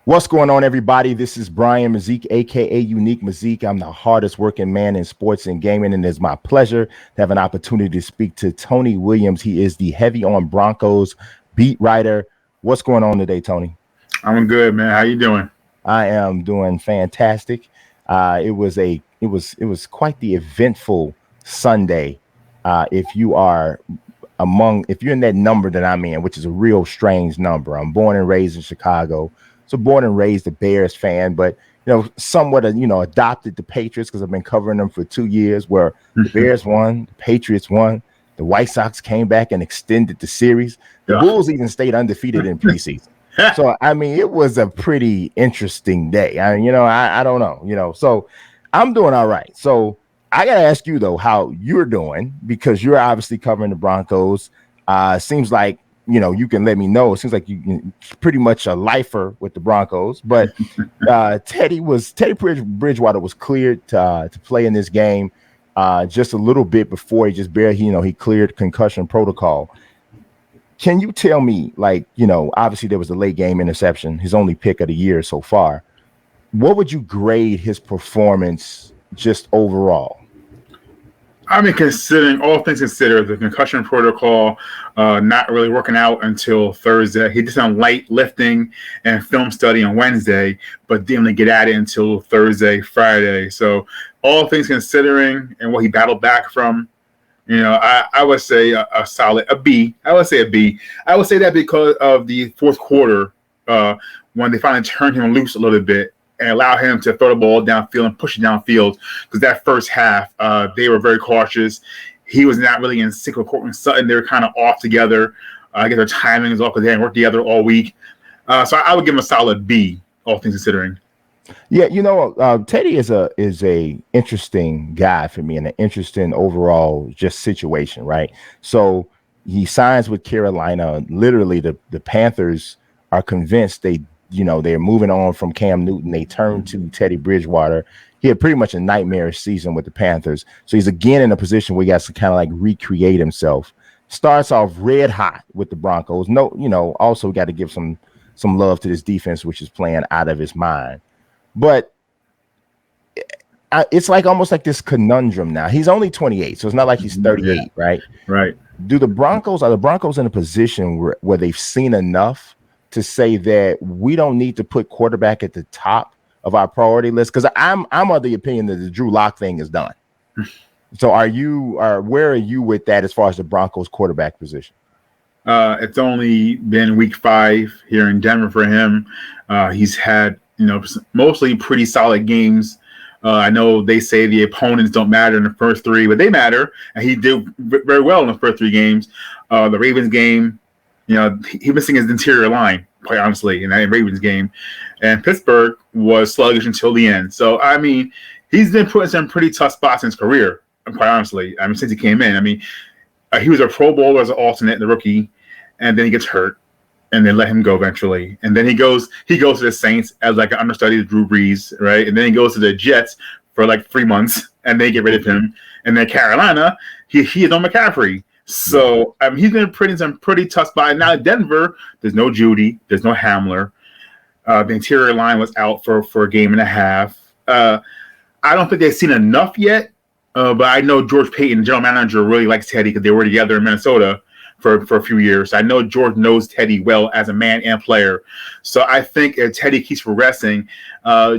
What's going on, everybody? This is Brian Mazik, aka Unique Mazik. I'm the hardest working man in sports and gaming, and it's my pleasure to have an opportunity to speak to Tony Williams. He is the Heavy on Broncos beat writer. What's going on today, Tony? I'm good, man. How you doing? I am doing fantastic. It was quite the eventful Sunday. If you're in that number that I'm in, which is a real strange number. I'm born and raised in Chicago. So born and raised a Bears fan, but somewhat adopted the Patriots because I've been covering them for 2 years. Where the Bears won, the Patriots won, the White Sox came back and extended the series. The Bulls even stayed undefeated in preseason. So I mean, it was a pretty interesting day. I don't know. So I'm doing all right. So I gotta ask you though how you're doing, because you're obviously covering the Broncos. Seems like you can let me know. It seems like you're pretty much a lifer with the Broncos, but Teddy Bridgewater was cleared to play in this game just a little bit before he cleared concussion protocol. Can you tell me, obviously there was a late game interception, his only pick of the year so far. What would you grade his performance just overall? I mean, considering all things considered, the concussion protocol not really working out until Thursday. He did some light lifting and film study on Wednesday, but didn't get at it until Thursday, Friday. So all things considering and what he battled back from, I would say a solid B. I would say a B. I would say that because of the fourth quarter when they finally turned him loose a little bit and allow him to throw the ball downfield and push it downfield, because that first half, they were very cautious. He was not really in sync with Courtland Sutton. They were kind of off together. I guess their timing is off because they hadn't worked together all week. So I would give him a solid B, all things considering. Yeah, Teddy is a interesting guy for me, and an interesting overall just situation, right? So he signs with Carolina. Literally, the Panthers are convinced they're moving on from Cam Newton. They turn to Teddy Bridgewater. He had pretty much a nightmarish season with the Panthers. So he's again in a position where he has to kind of recreate himself. Starts off red hot with the Broncos. Also got to give some love to this defense, which is playing out of his mind. But it's almost like this conundrum now. He's only 28, so it's not like he's 38, right? Right. Are the Broncos in a position where they've seen enough to say that we don't need to put quarterback at the top of our priority list? Because I'm of the opinion that the Drew Lock thing is done. So where are you with that as far as the Broncos quarterback position? It's only been week 5 here in Denver for him. He's had mostly pretty solid games. I know they say the opponents don't matter in the first 3, but they matter, and he did very well in the first 3 games. The Ravens game, he was seeing his interior line, quite honestly, in that Ravens game. And Pittsburgh was sluggish until the end. So, I mean, he's been put in some pretty tough spots in his career, quite honestly. I mean, since he came in. I mean, he was a Pro Bowler as an alternate, the rookie, and then he gets hurt, and they let him go eventually. And then he goes to the Saints as an understudy to Drew Brees, right? And then he goes to the Jets for 3 months, and they get rid of him. And then Carolina, he is on McCaffrey. So he's been in some pretty tough spots. Now Denver, there's no Judy, there's no Hamler. The interior line was out for a game and a half. I don't think they've seen enough yet, but I know George Payton, the general manager, really likes Teddy because they were together in Minnesota for a few years. I know George knows Teddy well as a man and player. So I think if Teddy keeps progressing,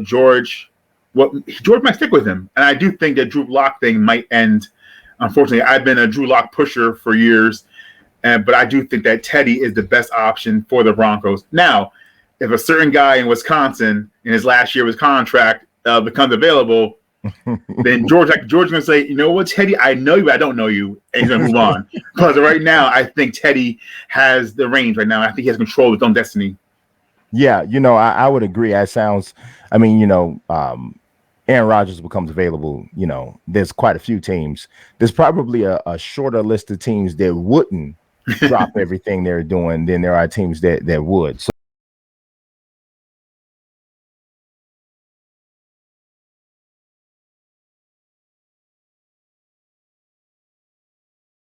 George might stick with him. And I do think that Drew Lock thing might end. Unfortunately, I've been a Drew Lock pusher for years, but I do think that Teddy is the best option for the Broncos. Now, if a certain guy in Wisconsin in his last year of his contract becomes available, then George is going to say, you know what, Teddy, I know you, but I don't know you, and he's going to move on. Because right now, I think Teddy has the reins right now. I think he has control of his own destiny. Yeah, I would agree. Aaron Rodgers becomes available, there's quite a few teams. There's probably a shorter list of teams that wouldn't drop everything they're doing than there are teams that would. So